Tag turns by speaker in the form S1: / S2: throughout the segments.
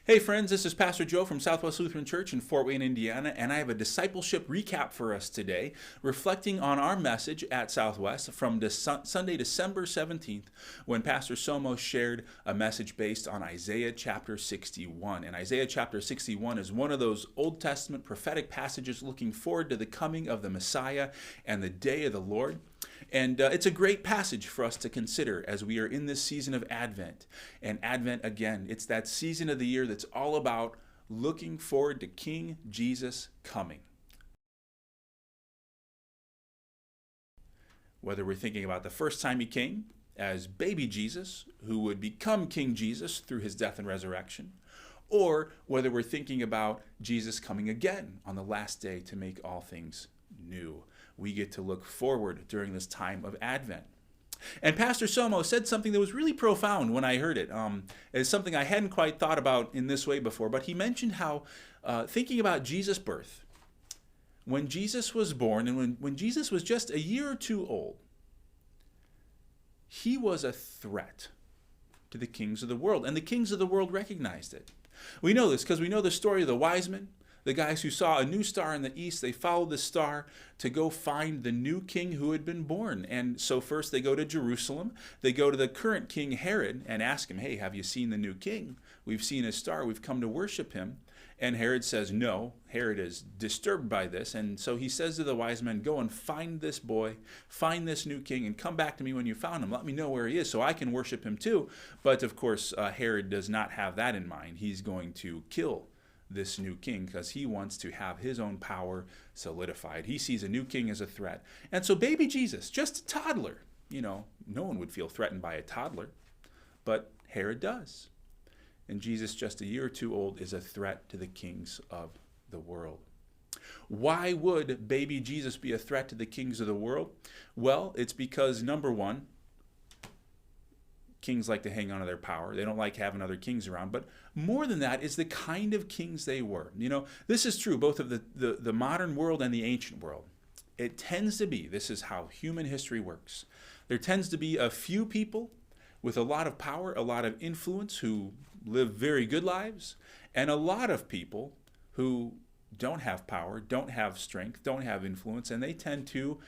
S1: Hey friends, this is Pastor Joe from Southwest Lutheran Church in Fort Wayne, Indiana, and I have a discipleship recap for us today, reflecting on our message at Southwest from Sunday, December 17th, when Pastor Somo shared a message based on Isaiah chapter 61. And Isaiah chapter 61 is one of those Old Testament prophetic passages looking forward to the coming of the Messiah and the day of the Lord. And it's a great passage for us to consider as we are in this season of Advent. And Advent, again, it's that season of the year that's all about looking forward to King Jesus coming. Whether we're thinking about the first time he came as baby Jesus, who would become King Jesus through his death and resurrection, or whether we're thinking about Jesus coming again on the last day to make all things new. We get to look forward during this time of Advent. And Pastor Somo said something that was really profound when I heard it. It's something I hadn't quite thought about in this way before, but he mentioned how thinking about Jesus' birth, when Jesus was born and when Jesus was just a year or two old, he was a threat to the kings of the world, and the kings of the world recognized it. We know this because we know the story of the wise men. The guys who saw a new star in the east, they followed the star to go find the new king who had been born. And so first they go to Jerusalem. They go to the current king Herod and ask him, hey, have you seen the new king? We've seen his star. We've come to worship him. And Herod says no. Herod is disturbed by this. And so he says to the wise men, go and find this boy, find this new king, and come back to me when you found him. Let me know where he is so I can worship him too. But of course, Herod does not have that in mind. He's going to kill this new king because he wants to have his own power solidified. He sees a new king as a threat. And so baby Jesus, just a toddler, no one would feel threatened by a toddler, but Herod does. And Jesus, just a year or two old, is a threat to the kings of the world. Why would baby Jesus be a threat to the kings of the world? Well, it's because, number one, kings like to hang on to their power. They don't like having other kings around. But more than that is the kind of kings they were. This is true both of the modern world and the ancient world. It tends to be, this is how human history works. There tends to be a few people with a lot of power, a lot of influence, who live very good lives, and a lot of people who don't have power, don't have strength, don't have influence, and they tend to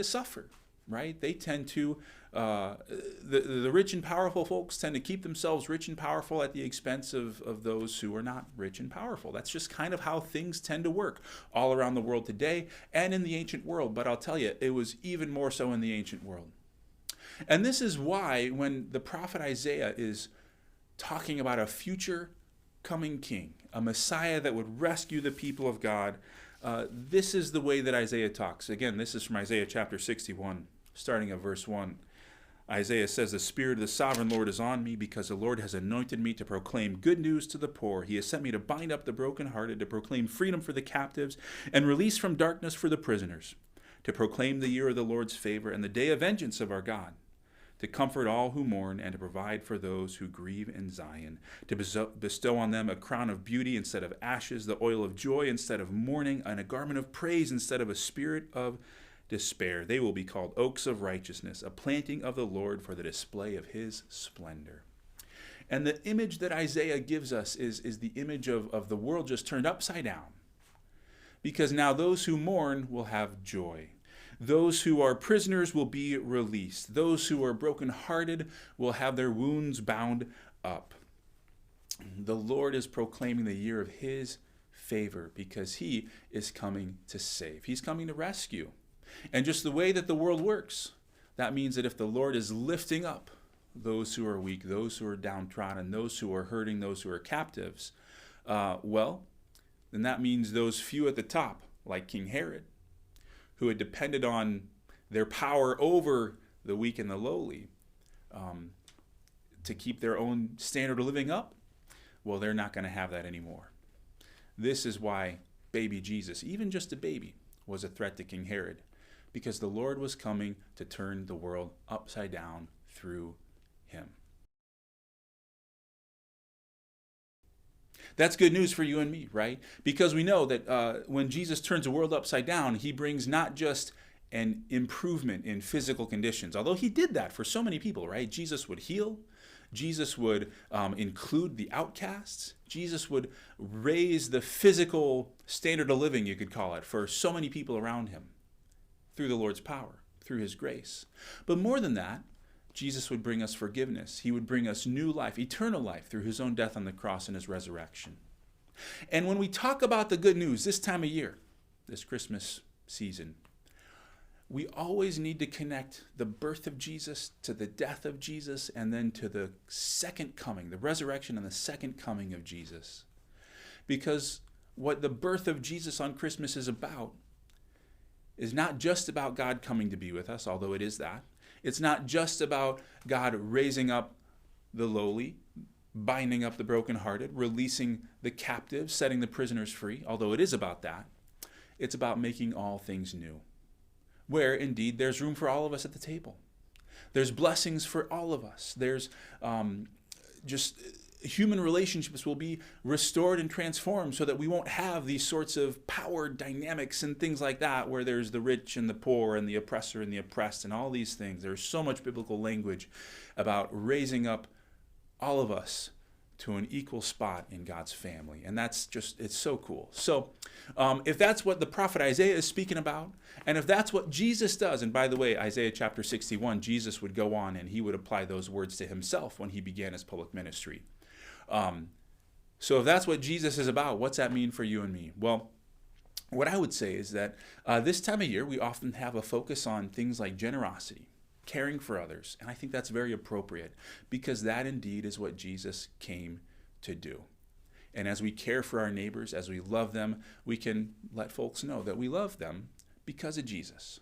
S1: suffer. Right? They tend to, the rich and powerful folks tend to keep themselves rich and powerful at the expense of those who are not rich and powerful. That's just kind of how things tend to work all around the world today and in the ancient world. But I'll tell you, it was even more so in the ancient world. And this is why when the prophet Isaiah is talking about a future coming king, a Messiah that would rescue the people of God, this is the way that Isaiah talks. Again, this is from Isaiah chapter 61, starting at verse 1. Isaiah says, the Spirit of the sovereign Lord is on me because the Lord has anointed me to proclaim good news to the poor. He has sent me to bind up the brokenhearted, to proclaim freedom for the captives and release from darkness for the prisoners, to proclaim the year of the Lord's favor and the day of vengeance of our God, to comfort all who mourn and to provide for those who grieve in Zion, to bestow on them a crown of beauty instead of ashes, the oil of joy instead of mourning, and a garment of praise instead of a spirit of despair. They will be called oaks of righteousness, a planting of the Lord for the display of his splendor. And the image that Isaiah gives us is the image of the world just turned upside down. Because now those who mourn will have joy. Those who are prisoners will be released. Those who are brokenhearted will have their wounds bound up. The Lord is proclaiming the year of his favor because he is coming to save. He's coming to rescue. And just the way that the world works, that means that if the Lord is lifting up those who are weak, those who are downtrodden, those who are hurting, those who are captives, then that means those few at the top, like King Herod, who had depended on their power over the weak and the lowly to keep their own standard of living up, well, they're not going to have that anymore. This is why baby Jesus, even just a baby, was a threat to King Herod, because the Lord was coming to turn the world upside down through him. That's good news for you and me, right? Because we know that when Jesus turns the world upside down, he brings not just an improvement in physical conditions, although he did that for so many people, right? Jesus would heal. Jesus would include the outcasts. Jesus would raise the physical standard of living, you could call it, for so many people around him through the Lord's power, through his grace. But more than that, Jesus would bring us forgiveness. He would bring us new life, eternal life, through his own death on the cross and his resurrection. And when we talk about the good news this time of year, this Christmas season, we always need to connect the birth of Jesus to the death of Jesus and then to the second coming, the resurrection and the second coming of Jesus. Because what the birth of Jesus on Christmas is about is not just about God coming to be with us, although it is that. It's not just about God raising up the lowly, binding up the brokenhearted, releasing the captives, setting the prisoners free, although it is about that. It's about making all things new, where indeed there's room for all of us at the table. There's blessings for all of us. There's just human relationships will be restored and transformed so that we won't have these sorts of power dynamics and things like that where there's the rich and the poor and the oppressor and the oppressed and all these things. There's so much biblical language about raising up all of us to an equal spot in God's family. And that's just, it's so cool. So if that's what the prophet Isaiah is speaking about, and if that's what Jesus does, and by the way, Isaiah chapter 61, Jesus would go on and he would apply those words to himself when he began his public ministry. So if that's what Jesus is about, what's that mean for you and me? Well, what I would say is that this time of year, we often have a focus on things like generosity, caring for others. And I think that's very appropriate because that indeed is what Jesus came to do. And as we care for our neighbors, as we love them, we can let folks know that we love them because of Jesus,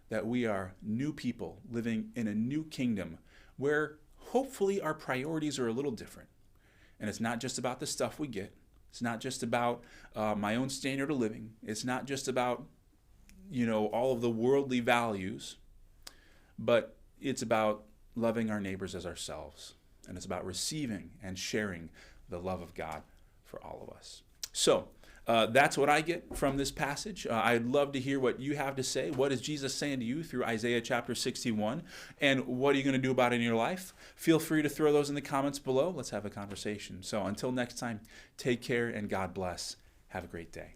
S1: that we are new people living in a new kingdom where hopefully our priorities are a little different. And it's not just about the stuff we get. It's not just about my own standard of living. It's not just about, all of the worldly values. But it's about loving our neighbors as ourselves. And it's about receiving and sharing the love of God for all of us. So that's what I get from this passage. I'd love to hear what you have to say. What is Jesus saying to you through Isaiah chapter 61? And what are you going to do about it in your life? Feel free to throw those in the comments below. Let's have a conversation. So until next time, take care and God bless. Have a great day.